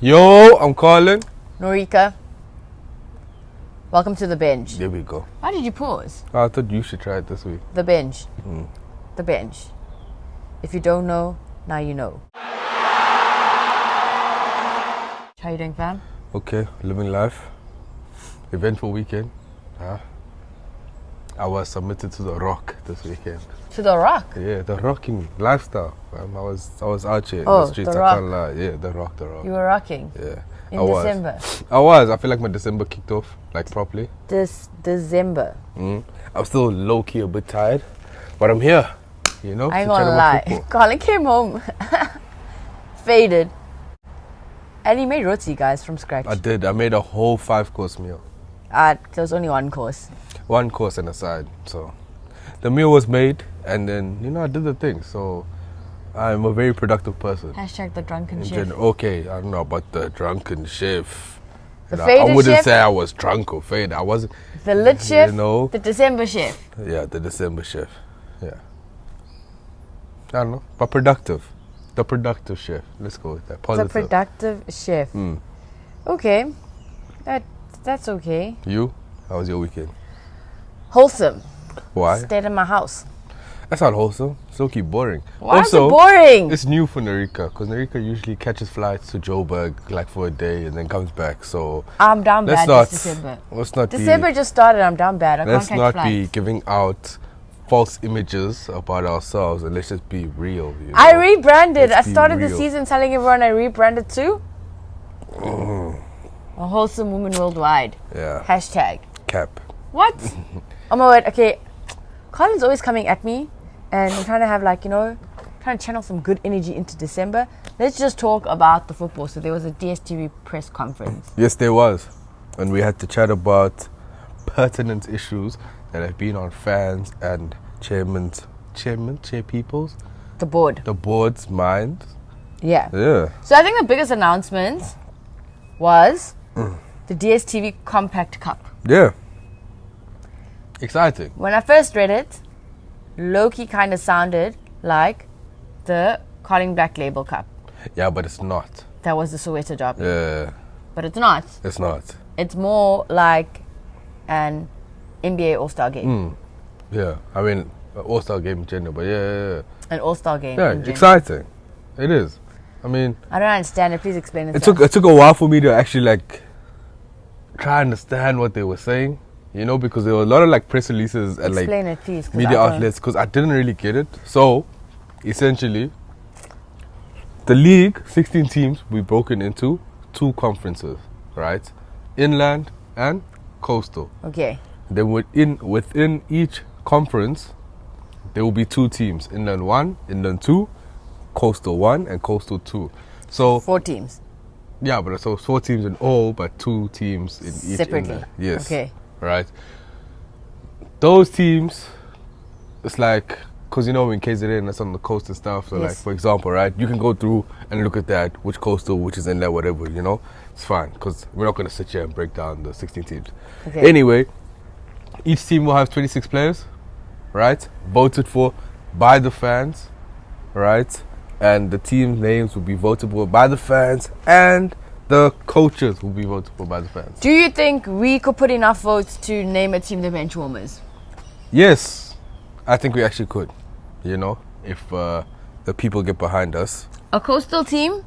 Yo, I'm Karlan. Norika. Welcome to the bench. There we go. Why did you pause? I thought you should try it this week. The bench. The bench. If you don't know, now you know. How you doing, fam? Okay, living life. Eventful weekend. I was submitted to the Rock this weekend. To the Rock? Yeah, the rocking lifestyle. I was out here in Oh, the streets. the I Rock. can't lie. Yeah, the Rock. You were rocking? Yeah. In I was. December? I feel like my December kicked off, like, properly. December. I'm still low-key a bit tired, but I'm here, you know? I ain't to chat gonna about lie. football. Karlan came home faded. And he made roti, guys, from scratch. I did. I made a whole 5-course meal. There was only one course. 1 course and a side. So the meal was made, and then, I did the thing. So I'm a very productive person. Hashtag the drunken In chef. general. Okay, I don't know about the drunken chef. The I faded wouldn't chef? say I was drunk or faded. I wasn't. The lit chef, The December chef. Yeah, the December chef. Yeah. I don't know, but productive. The productive chef. Let's go with that. Positive. The productive chef. Okay. That's okay. You? How was your weekend? Wholesome. Why? Stayed in my house. That's not wholesome. It's low-key boring. Why also, is it boring? It's new for Norika, because Norika usually catches flights to Joburg like for a day and then comes back. So I'm down let's bad not. this December. Let's not December just started. I'm down bad. I Let's can't not catch be flights. giving out false images about ourselves, and let's just be real. You know? I rebranded. Let's I be started the real. season telling everyone I rebranded too. A wholesome woman worldwide. Yeah. Hashtag. Cap. What? Oh my word. Okay. Colin's always coming at me, and I'm trying to have trying to channel some good energy into December. Let's just talk about the football. So there was a DStv press conference. Yes, there was, and we had to chat about pertinent issues that have been on fans and chair people's, The board. the board's minds. Yeah. Yeah. So I think the biggest announcement was the DStv Compact Cup. Yeah. Exciting. When I first read it, low-key kind of sounded like the Carling Black Label Cup. Yeah, but it's not. That was the Soweto Derby. Yeah, But it's not. it's not. It's more like an NBA All-Star game. Yeah, I mean, All-Star game in general, but yeah. An All-Star game. Yeah, in general. exciting. It is. I mean, I don't understand it. Please explain it. it to us. took a while for me to actually try and understand what they were saying, because there were a lot of press releases and Explain it, please. 'cause media I don't- outlets, because I didn't really get it. So, essentially, the league, 16 teams, will be broken into 2 conferences, right? Inland and coastal. Okay. Then within each conference, there will be 2 teams: Inland 1, Inland 2, Coastal 1, and Coastal 2. So 4 teams. yeah, but so 4 teams in all, but 2 teams in each Separately. inland. Yes. Okay. Right. Those teams, it's because in KZN that's on the coast and stuff. So Yes. for example, right, you can go through and look at that, which coastal, which is inland, whatever. It's fine because we're not going to sit here and break down the 16 teams. Okay. Anyway, each team will have 26 players, right? Voted for by the fans, right? And the team names will be votable by the fans, and the coaches will be votable by the fans. Do you think we could put enough votes to name a team the Benchwarmers? Yes, I think we actually could, if the people get behind us. A coastal team?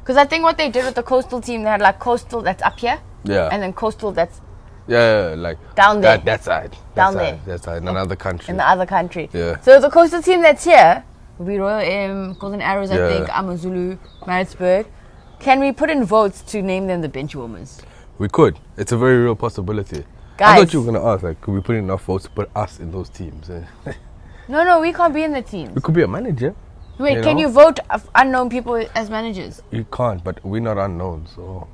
Because I think what they did with the coastal team, they had coastal that's up here, Yeah. and then coastal that's Yeah, down there. That side. Down that there. Side, that side, in another country. in the other country. Yeah. So the coastal team that's here will be Royal M, Golden Arrows, I Yeah. think, Amazulu, Maritzburg. Can we put in votes to name them the Benchwarmers? We could. It's a very real possibility. I Guys. thought you were going to ask, could we put enough votes to put us in those teams? No, we can't be in the teams. We could be a manager. Wait, can you vote unknown people as managers? You can't, but we're not unknown, so...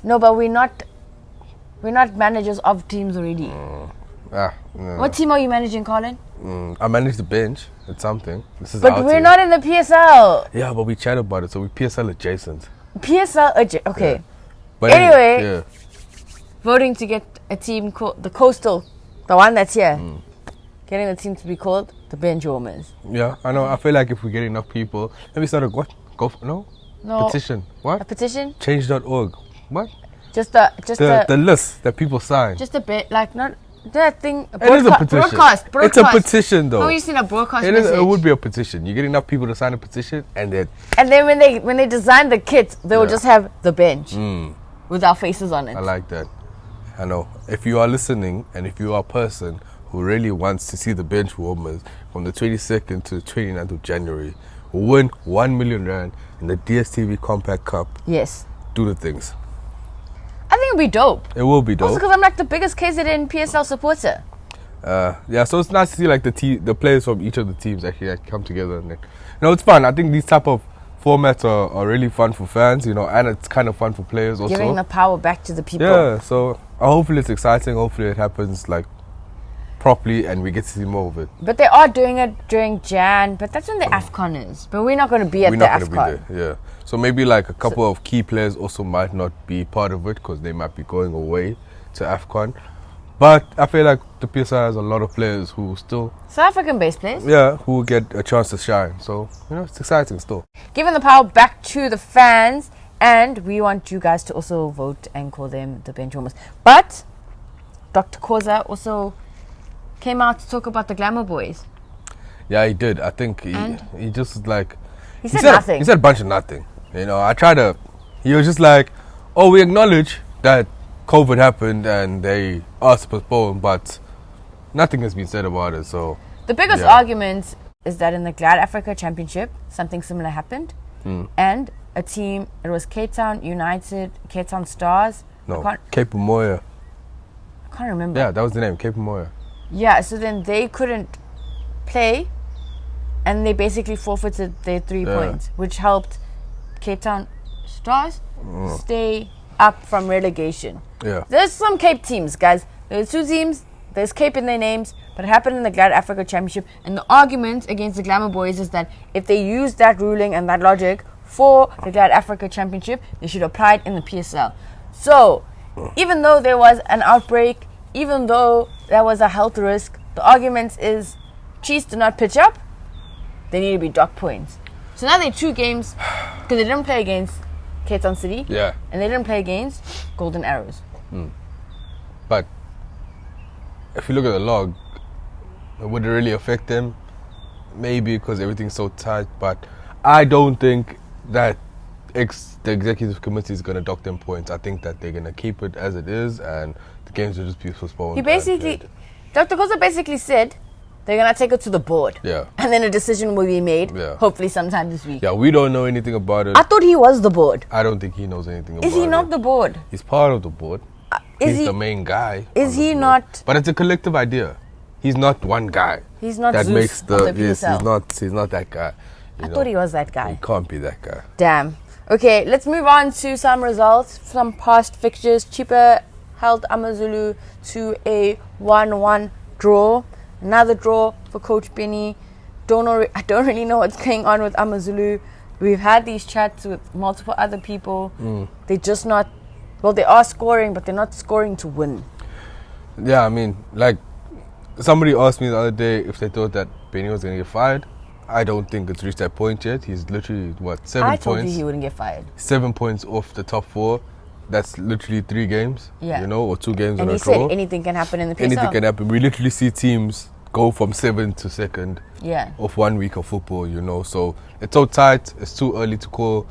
No, but we're not managers of teams already. No. What team are you managing, Colin? I managed the bench. It's something. This is But our we're team. not in the PSL. Yeah, but we chat about it, so we're PSL adjacent. Okay. Yeah. But Anyway. yeah. Voting to get a team called the Coastal, the one that's here. Getting the team to be called the Benchwarmers. Yeah, I know. I feel like if we get enough people, maybe start a no? No. Petition. A What? petition? Change.org. What? Just a The list that people sign. just a bit like not that thing. It is a petition. Broadcast. It's a petition, though. How you seen a broadcast It message? would be a petition. You get enough people to sign a petition, and then And then when they design the kit, they will Yeah. just have the bench with our faces on it. I like that. I know. If you are listening, and if you are a person who really wants to see the bench warmers from the 22nd to the 29th of January win 1 million rand in the DStv Compact Cup, Yes. do the things. I think it'd be dope. It will be Also dope. because I'm like the biggest KZN PSL supporter. Yeah, so it's nice to see like the players from each of the teams actually like, come together. And it's fun. I think these type of formats are really fun for fans, and it's kind of fun for players also. Giving the power back to the people. Yeah, so hopefully it's exciting. Hopefully it happens like properly and we get to see more of it. But they are doing it during Jan, but that's when the AFCON is. But we're not going to be at We're the not AFCON. going to be there, yeah. So maybe like a couple of key players also might not be part of it because they might be going away to AFCON. But I feel like the PSL has a lot of players who still, South African based players. who will get a chance to shine. So, it's exciting still. Giving the power back to the fans, and we want you guys to also vote and call them the bench warmers. But Dr. Khoza also came out to talk about the Glamour Boys. Yeah, he did. I think And? he just like... He said nothing. He said a bunch of nothing. He was just like, oh, we acknowledge that COVID happened and they asked to postpone, but nothing has been said about it. So The biggest argument is that in the Glad Africa Championship, something similar happened. And a team, it was Cape Town United, Cape Town Stars. I Cape Moya. can't remember. Yeah, that was the name, Cape Moya. Yeah, so then they couldn't play and they basically forfeited their 3 points, which helped Cape Town Stars stay up from relegation. Yeah. There's some Cape teams, guys. There's 2 teams, there's Cape in their names, but it happened in the Glad Africa Championship. And the argument against the Glamour Boys is that if they use that ruling and that logic for the Glad Africa Championship, they should apply it in the PSL. So, even though there was an outbreak, even though there was a health risk, the argument is Chiefs do not pitch up, they need to be docked points. So now there are 2 games, because they didn't play against Cape Town City, Yeah. and they didn't play against Golden Arrows. But if you look at the log, would it really affect them? Maybe because everything's so tight, but I don't think that the executive committee is going to dock them points. I think that they're going to keep it as it is and the games will just be postponed. He basically, Dr. Khoza basically said they're going to take it to the board. Yeah. And then a decision will be made, Yeah. hopefully sometime this week. Yeah, we don't know anything about it. I thought he was the board. I don't think he knows anything about it. Is he not the board? He's part of the board. Is He's he? the main guy. Is on the he board. not? But it's a collective idea. He's not one guy. He's not that Zeus makes of the PSL. he's not that guy. I thought he was that guy. He can't be that guy. Damn. Okay, let's move on to some results from past fixtures. Chipa held Amazulu to a 1-1 draw. Another draw for Coach Benny. I don't really know what's going on with Amazulu. We've had these chats with multiple other people. They're just not... Well, they are scoring, but they're not scoring to win. Yeah, I mean, like, somebody asked me the other day if they thought that Benny was going to get fired. I don't think it's reached that point yet. He's literally, 7 I told points? you he wouldn't get fired. 7 points off the top 4. That's literally 3 games, Yeah. or 2 games And in he a draw. said anything can happen in the PSL. Anything can happen. We literally see teams go from 7th to 2nd Yeah. of 1 week of football, So it's so tight. It's too early to call,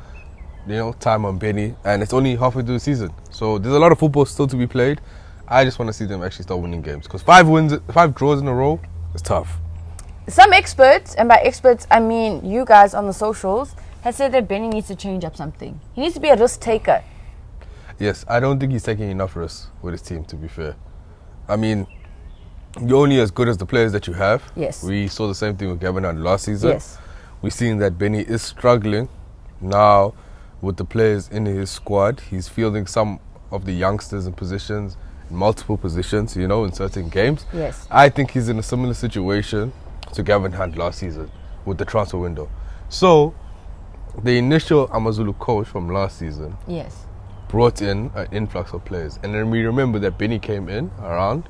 time on Benny. And it's only halfway through the season. So there's a lot of football still to be played. I just want to see them actually start winning games. Because 5 draws in a row is tough. Some experts, and by experts I mean you guys on the socials, have said that Benny needs to change up something. He needs to be a risk taker. Yes, I don't think he's taking enough risks with his team, to be fair. I mean, you're only as good as the players that you have. Yes. We saw the same thing with Gavin Hunt last season. Yes. We've seen that Benny is struggling now with the players in his squad. He's fielding some of the youngsters in positions, in multiple positions, in certain games. Yes. I think he's in a similar situation to Gavin Hunt last season with the transfer window. So, the initial Amazulu coach from last season Yes. brought in an influx of players. And then we remember that Benny came in around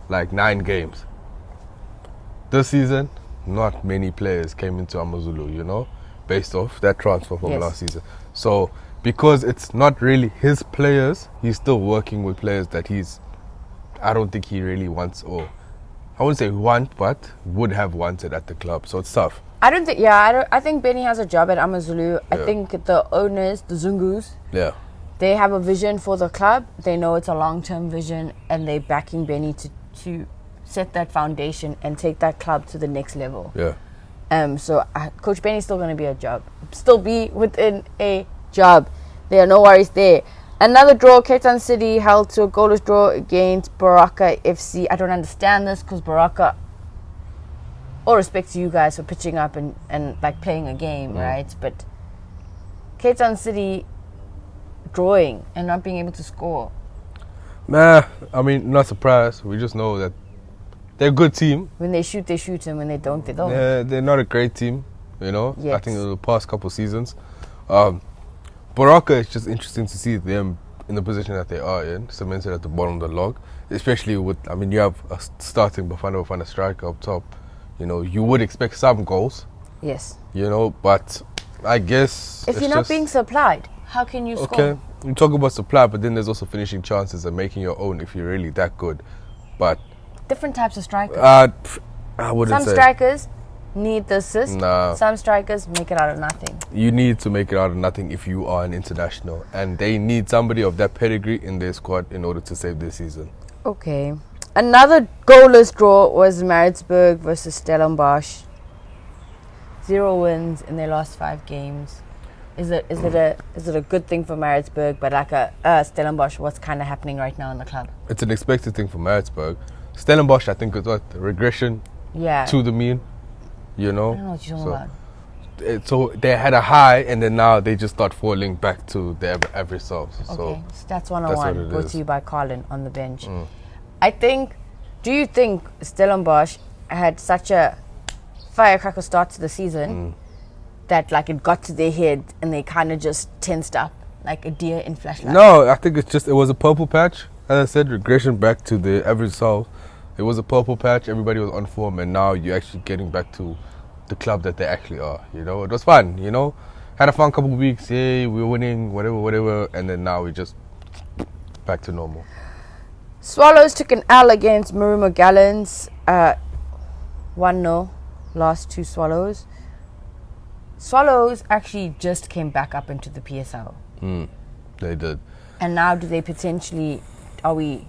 9 games. This season, not many players came into Amazulu, based off that transfer from Yes. last season. So because it's not really his players, he's still working with players that I don't think he really wants, or I wouldn't say want, but would have wanted at the club. So it's tough. I think Benny has a job at Amazulu. I Yeah. think the owners, the Zungus, Yeah. they have a vision for the club. They know it's a long-term vision, and they're backing Benny to set that foundation and take that club to the next level. Yeah. So Coach Benny's still going to be a job. Still be within a job. There are no worries there. Another draw, KZN City held to a goalless draw against Baraka FC. I don't understand this because Baraka, all respect to you guys for pitching up and like playing a game, right? But KZN City drawing and not being able to score. Nah, I mean, not surprised. We just know that they're a good team. When they shoot, and when they don't, they don't. They're not a great team, you know. Yes. I think in the past couple seasons. Baraka, it's just interesting to see them in the position that they are in, cemented at the bottom of the log. Especially with, I mean, you have a starting Bafana striker up top. You know, you would expect some goals. Yes. You know, but I guess If you're not being supplied, how can you score? Okay, you talk about supply, but then there's also finishing chances and making your own if you're really that good. But Different types of strikers. I wouldn't Some say. strikers need the assist. Nah. Some strikers make it out of nothing. You need to make it out of nothing if you are an international, and they need somebody of that pedigree in their squad in order to save this season. Okay. Another goalless draw was Maritzburg versus Stellenbosch. 0 wins in their last 5 games. Is it a good thing for Maritzburg? But like Stellenbosch, what's kind of happening right now in the club? It's an expected thing for Maritzburg. Stellenbosch, I think, is what regression to the mean. You know. I don't know what you're talking about. So they had a high, and then now they just start falling back to their average selves. Okay, So Stats what 101 it brought is. to you by Karlan on the bench. Do you think Stellenbosch had such a firecracker start to the season that like it got to their head and they kind of just tensed up like a deer in flashlight? No, I think it was a purple patch. As I said, regression back to the average self. It was a purple patch. Everybody was on form, and now you're actually getting back to the club that they actually are. You know, it was fun. You know, had a fun couple of weeks. Yay, we were winning, whatever, and then now we just back to normal. Swallows took an L against Maruma Gallants. 1-0. Last 2 Swallows. Swallows actually just came back up into the PSL. They did. And now do they potentially, are we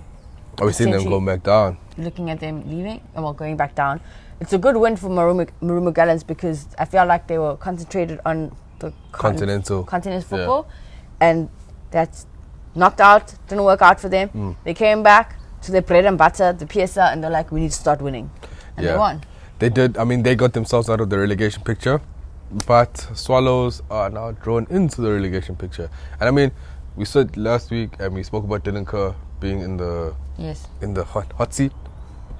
seeing them go back down? looking at them leaving? Well, going back down. It's a good win for Maruma Gallants because I feel like they were concentrated on the Continental football, and that's knocked out, didn't work out for them. They came back to their bread and butter, the PSL, and they're like, we need to start winning. And they won. They did. I mean, they got themselves out of the relegation picture, but Swallows are now drawn into the relegation picture. And I mean, we said last week, and we spoke about Dylan Kerr being in the hot seat,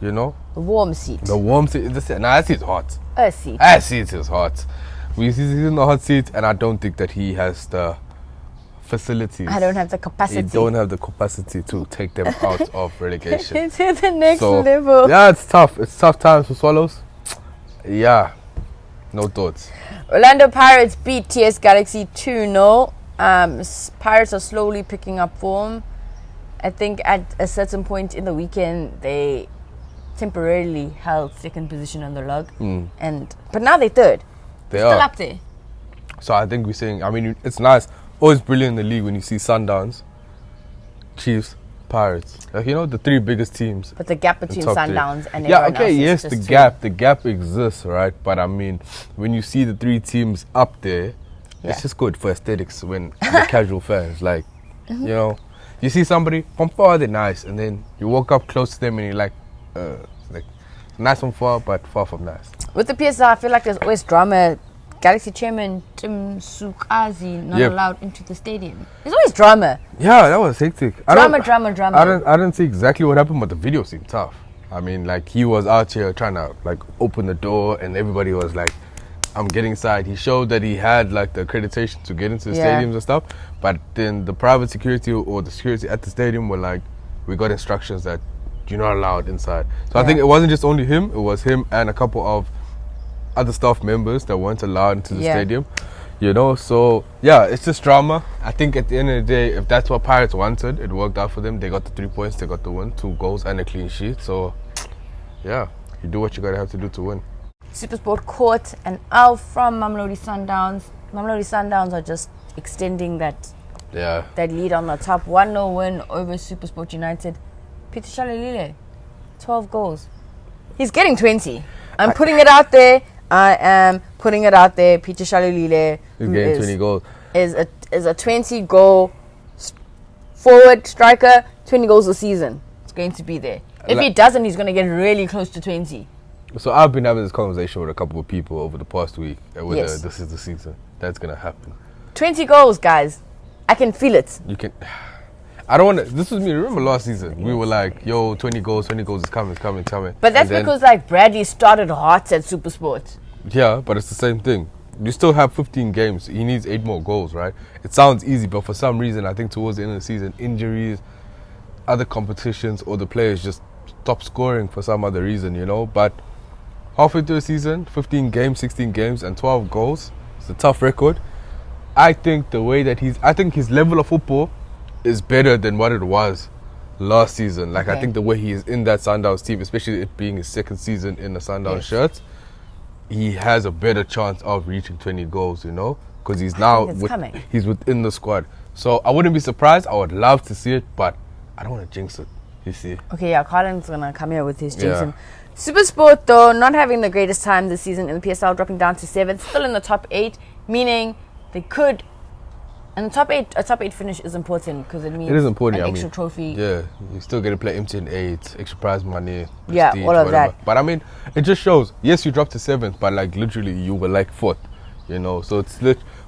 you know? The warm seat. The warm seat. That seat's hot. A seat. That seat is hot. He's in the hot seat, and I don't think that he has the facilities. I don't have the capacity. He don't have the capacity to take them out of relegation. Into the next level. Yeah, it's tough. It's tough times for Swallows. Yeah, no thoughts. Orlando Pirates beat TS Galaxy 2-0. Pirates are slowly picking up form. I think at a certain point in the weekend, they temporarily held second position on the log. But now they're third. They Still are. up there. So I think we're saying, I mean, it's nice. Always brilliant in the league when you see Sundowns, Chiefs, Pirates. Like, you know, the 3 biggest teams. But the gap between top 3. Sundowns and Yeah, everyone okay, else yes, is the just gap exists, right? But I mean, when you see the 3 teams up there, Yeah. it's just good for aesthetics when the casual fans, like, you know, you see somebody from far, they're nice, and then you walk up close to them and you're like nice from far, but far from nice. With the PSL, I feel like there's always drama. Galaxy chairman Tim Sukazi not allowed into the stadium. There's always drama. Yeah, that was hectic. Drama. I didn't see exactly what happened, but the video seemed tough. I mean, like, he was out here trying to like open the door, and everybody was like, I'm getting inside. He showed that he had like the accreditation to get into the stadiums and stuff, but then the private security or the security at the stadium were like, we got instructions that you're not allowed inside. So I think it wasn't just only him, it was him and a couple of other staff members that weren't allowed into the stadium. You know, so yeah, it's just drama. I think at the end of the day, if that's what Pirates wanted, it worked out for them. They got the 3 points, they got the win, 2 goals and a clean sheet. So yeah, you do what you gotta have to do to win. SuperSport caught an L from Mamelodi Sundowns. Mamelodi Sundowns are just extending that lead on the top. 1-0 win over SuperSport United. Peter Shalulile, 12 goals. He's getting 20. I'm putting it out there. I am putting it out there. Peter Shalulile, he's getting 20 goals. Is a 20 goal forward striker. 20 goals a season. It's going to be there. If he doesn't, he's going to get really close to 20. So I've been having this conversation with a couple of people over the past week. Whether this is the season that's going to happen. 20 goals, guys. I can feel it. You can. I don't want to. This was me. Remember last season? We were like, yo, 20 goals is coming. But that's because like Bradley started hot at SuperSport. Yeah, but it's the same thing. You still have 15 games. He needs 8 more goals, right? It sounds easy, but for some reason, I think towards the end of the season, injuries, other competitions, or the players just stop scoring for some other reason, you know? But halfway through the season, 15 games, 16 games, and 12 goals. It's a tough record. I think his level of football is better than what it was last season. Like, I think the way he is in that Sundowns team, especially it being his second season in the Sundowns shirts, he has a better chance of reaching 20 goals, you know, because he's now he's within the squad. So I wouldn't be surprised. I would love to see it, but I don't want to jinx it. You see? Okay, yeah, Karlan's gonna come here with his jinxing. SuperSport, though, not having the greatest time this season in the PSL, dropping down to 7th, still in the top 8, meaning they could. And a top 8 finish is important because it means an extra trophy. Yeah, you still get to play MTN8, extra prize money, prestige, yeah, all of whatever. that. But I mean, it just shows. Yes, you dropped to 7th, but like literally you were like 4th. You know, so it's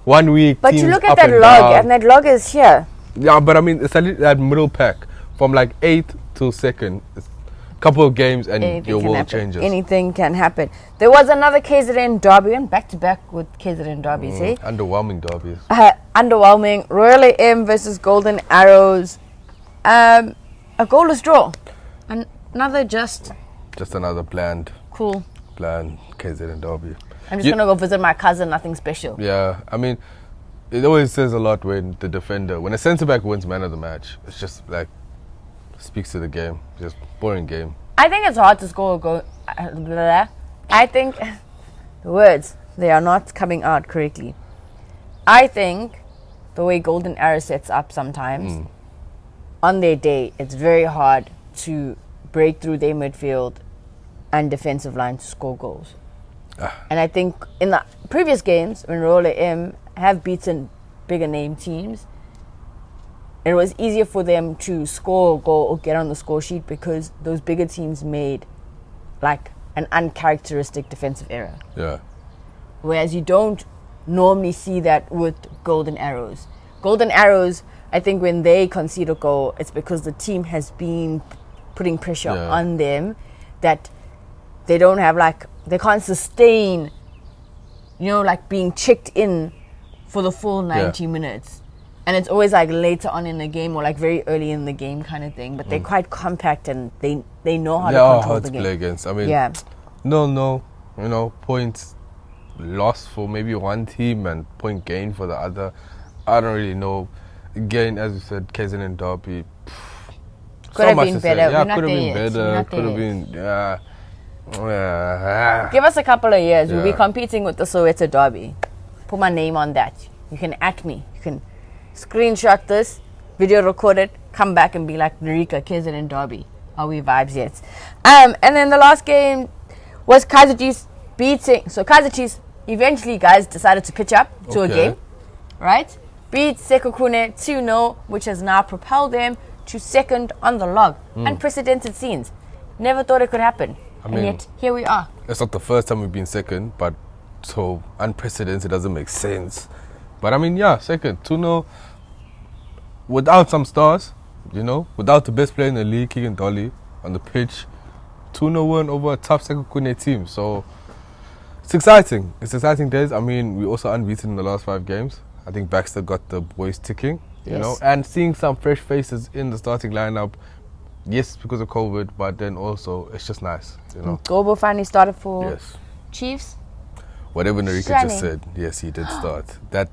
1 week. But you look at that log, and that log is here. Yeah, but I mean, it's that middle pack from like 8th till 2nd. It's a couple of games and your world changes. Anything can happen. There was another KZN Derby, and back to back with KZN Derbies. Underwhelming derbies. Underwhelming. Royal AM versus Golden Arrows. A goalless draw. Another just another bland KZN Derby. I'm just gonna go visit my cousin. Nothing special. Yeah, I mean, it always says a lot when a centre back wins man of the match. It's just like speaks to the game. Just boring game. I think it's hard to score a goal. I think the words, they are not coming out correctly. I think the way Golden Arrow sets up sometimes, on their day, it's very hard to break through their midfield and defensive line to score goals. And I think in the previous games, when Roller M have beaten bigger name teams, it was easier for them to score a goal or get on the score sheet because those bigger teams made like an uncharacteristic defensive error. Yeah. Whereas you don't normally see that with Golden Arrows. Golden Arrows, I think when they concede a goal, it's because the team has been putting pressure on them that they don't have they can't sustain, being checked in for the full 90 minutes. And it's always later on in the game or very early in the game kind of thing. But they're quite compact and they know how to control the game. Play against. I mean, points lost for maybe one team and point gain for the other. I don't really know. Again, as you said, KZN Derby. Could have been better. Yeah, could have been better. Could have been, Give us a couple of years. We'll be competing with the Soweto Derby. Put my name on that. You can at me. You can screenshot this, video record it, come back and be like, Norika, KZN Derby. Are we vibes yet? And then the last game was Kaizer Chiefs beating. So Kaizer Chiefs eventually, guys, decided to pitch up to a game, right? Beat Sekhukhune 2-0, which has now propelled them to second on the log. Unprecedented scenes. Never thought it could happen. And yet, here we are. It's not the first time we've been second, but so unprecedented doesn't make sense. But I mean, second, 2-0. Without some stars, without the best player in the league, Keegan Dolly, on the pitch, 2-0 win over a tough Sekhukhune team. So it's exciting. It's exciting days. I mean, we're also unbeaten in the last 5 games. I think Baxter got the boys ticking, you know, and seeing some fresh faces in the starting lineup. Yes, because of COVID, but then also it's just nice, Gobo finally started for Chiefs. Whatever Norika Shani. just said, yes, he did start. That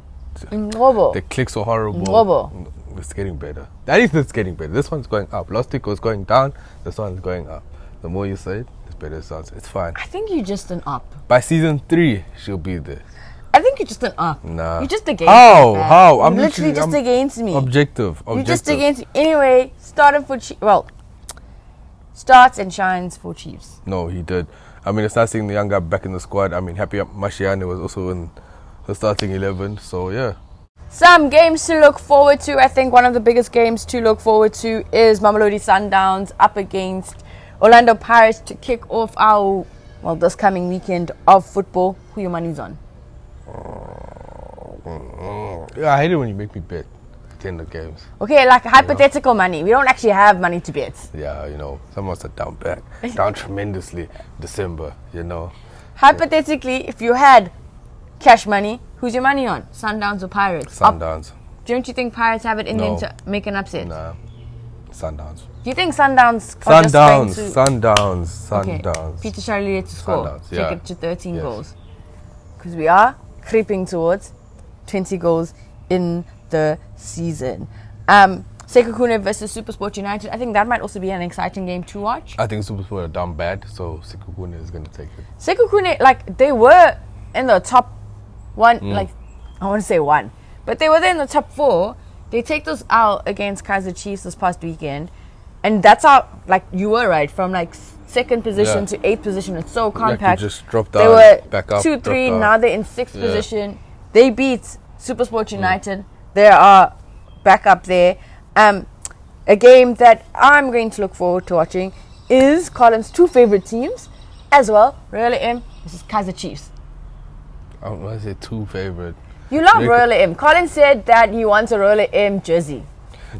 Ngobo. the clicks were horrible. Ngobo. It's getting better. At least it's getting better. This one's going up. Last week was going down. This one's going up. The more you say it, the better it sounds. It's fine. I think you're just an up. By season 3, she'll be there. I think you're just an up. Nah. You're just against How? me. man. How? You're literally just against me. Objective. You're just against me. Anyway, starts and shines for Chiefs. No, he did. I mean, it's nice seeing the young guy back in the squad. I mean, happy Mashiane was also in the starting 11. So, yeah. Some games to look forward to. I think one of the biggest games to look forward to is Mamelodi Sundowns up against Orlando Pirates to kick off this coming weekend of football. Who your money's on? Yeah, I hate it when you make me bet at the end of games. Okay, like hypothetical money. We don't actually have money to bet. Yeah, some of us are down tremendously December, Hypothetically, if you had cash money, who's your money on? Sundowns or Pirates? Sundowns. Don't you think Pirates have it in them to make an upset? Nah, Sundowns. Do you think Sundowns are just going to... Sundowns. Okay. Peter Shalulile to score. Sundowns, Take yeah. it to 13 Yes. goals. Because we are creeping towards 20 goals in the season. Sekhukhune versus SuperSport United. I think that might also be an exciting game to watch. I think SuperSport are down bad, so Sekhukhune is going to take it. Sekhukhune, they were in the top one, I want to say one, but they were there in the top 4. They take those out against Kaizer Chiefs this past weekend, and that's how, you were right, from second position to 8th position. It's so compact. You just dropped They down, were back up, 2-3, now they're in 6th position. They beat SuperSport United. They are back up there. A game that I'm going to look forward to watching is Colin's 2 favorite teams as well, Royal M versus Kaizer Chiefs. I don't want to say 2 favorite. You love Royal M. Colin said that he wants a Royal M jersey.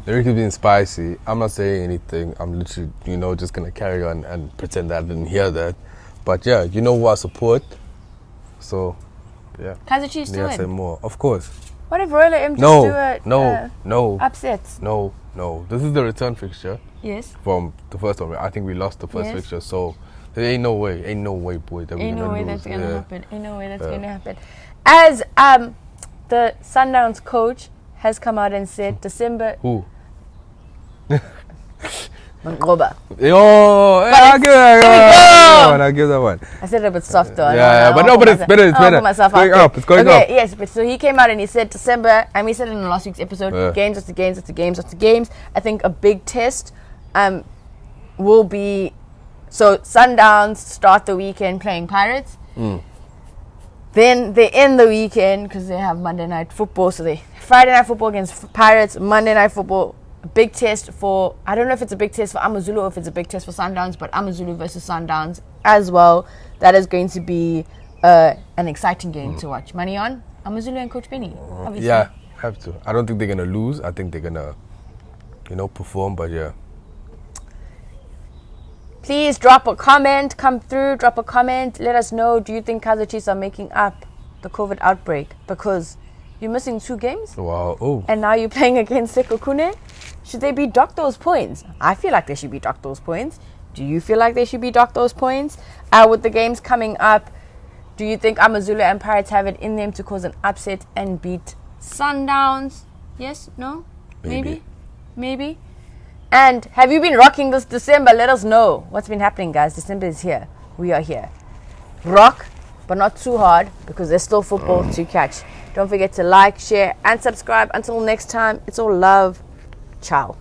Norika's being spicy. I'm not saying anything. I'm literally, just going to carry on and pretend that I didn't hear that. But yeah, you know who I support. So, yeah. Kaizer Chiefs do I say it. more. Of course. What if Royal M just do it? No. Upsets. No. This is the return fixture. Yes. From the first one. I think we lost the first fixture. So, there ain't no way, boy. That Ain't no way lose. that's going to happen. Ain't no way that's going to happen. As the Sundowns coach has come out and said December... Who? Mangoba. I'll give that one. I said it a bit soft though. But it's better. It's better. It's going up. Okay, yes, but so he came out and he said December, and we said it in last week's episode, games after games after games after games. I think a big test will be, so Sundowns start the weekend playing Pirates. Then they end the weekend because they have Monday night football. So they Friday night football against Pirates, Monday night football. A big test for, I don't know if it's a big test for Amazulu or if it's a big test for Sundowns, but Amazulu versus Sundowns as well. That is going to be an exciting game to watch. Money on Amazulu and Coach Benny, obviously. Yeah, have to. I don't think they're going to lose. I think they're going to, perform, but yeah. Please drop a comment, drop a comment. Let us know, do you think Kaizer Chiefs are making up the COVID outbreak? Because you're missing 2 games. Wow. Oh. And now you're playing against Sekhukhune. Should they be docked those points? I feel like they should be docked those points. Do you feel like they should be docked those points? With the games coming up, do you think Amazulu and Pirates have it in them to cause an upset and beat Sundowns? Yes? No? Maybe? And have you been rocking this December? Let us know what's been happening, guys. December is here. We are here. Rock, but not too hard, because there's still football to catch. Don't forget to like, share, and subscribe. Until next time, it's all love. Ciao.